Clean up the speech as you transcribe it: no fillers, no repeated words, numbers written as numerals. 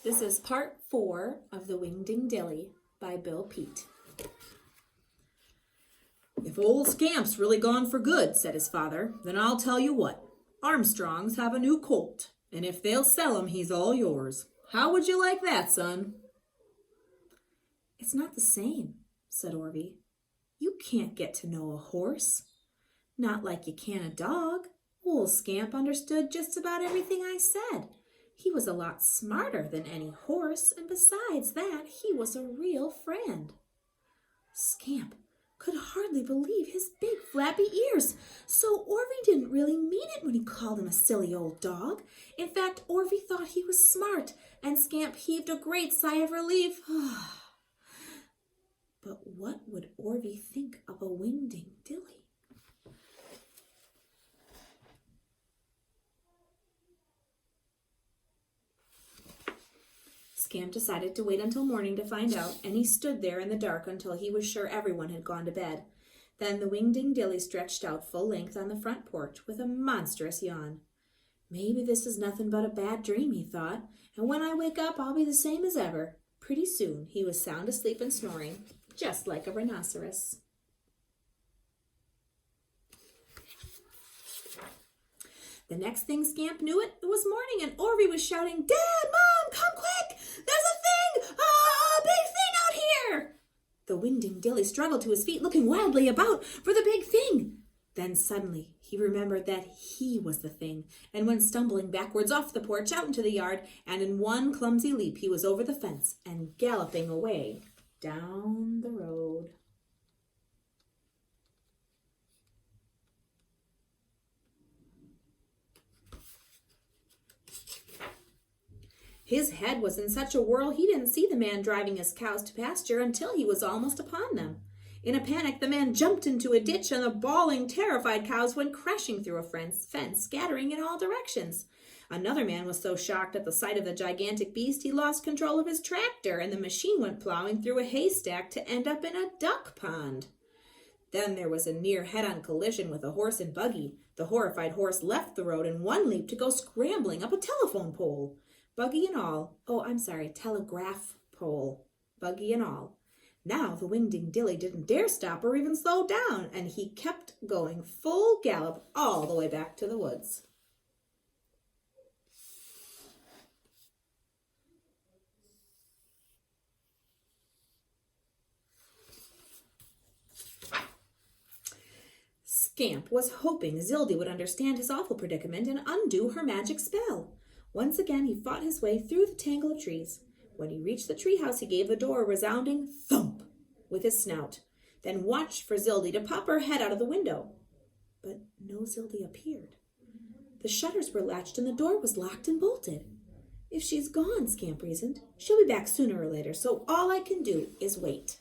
This is part 4 of the Whingdingdilly by Bill Peet. "If old Scamp's really gone for good," said his father, "then I'll tell you what. Armstrongs have a new colt, and if they'll sell him, he's all yours. How would you like that, son?" "It's not the same," said Orvie. "You can't get to know a horse. Not like you can a dog. Old Scamp understood just about everything I said. He was a lot smarter than any horse, and besides that, he was a real friend." Scamp could hardly believe his big flappy ears. So Orvie didn't really mean it when he called him a silly old dog. In fact, Orvie thought he was smart, and Scamp heaved a great sigh of relief. But what would Orvie think of a Whingdingdilly? Scamp decided to wait until morning to find out, and he stood there in the dark until he was sure everyone had gone to bed. Then the Whingdingdilly stretched out full length on the front porch with a monstrous yawn. "Maybe this is nothing but a bad dream," he thought, "and when I wake up I'll be the same as ever." Pretty soon he was sound asleep and snoring, just like a rhinoceros. The next thing Scamp knew it was morning, and Orvie was shouting, "Dad, Mom, come quick! There's a thing! A big thing out here!" The Whingdingdilly struggled to his feet, looking wildly about for the big thing. Then suddenly he remembered that he was the thing, and went stumbling backwards off the porch out into the yard, and in one clumsy leap he was over the fence and galloping away down the road. His head was in such a whirl he didn't see the man driving his cows to pasture until he was almost upon them. In a panic, the man jumped into a ditch, and the bawling, terrified cows went crashing through a fence, scattering in all directions. Another man was so shocked at the sight of the gigantic beast he lost control of his tractor, and the machine went plowing through a haystack to end up in a duck pond. Then there was a near head-on collision with a horse and buggy. The horrified horse left the road in one leap to go scrambling up a telephone pole. Buggy and all. Telegraph pole. Buggy and all. Now the Whingdingdilly didn't dare stop or even slow down, and he kept going full gallop all the way back to the woods. Scamp was hoping Zildy would understand his awful predicament and undo her magic spell. Once again he fought his way through the tangle of trees. When he reached the treehouse, he gave the door a resounding thump with his snout, then watched for Zildy to pop her head out of the window. But no Zildy appeared. The shutters were latched and the door was locked and bolted. "If she's gone," Scamp reasoned, "she'll be back sooner or later, so all I can do is wait."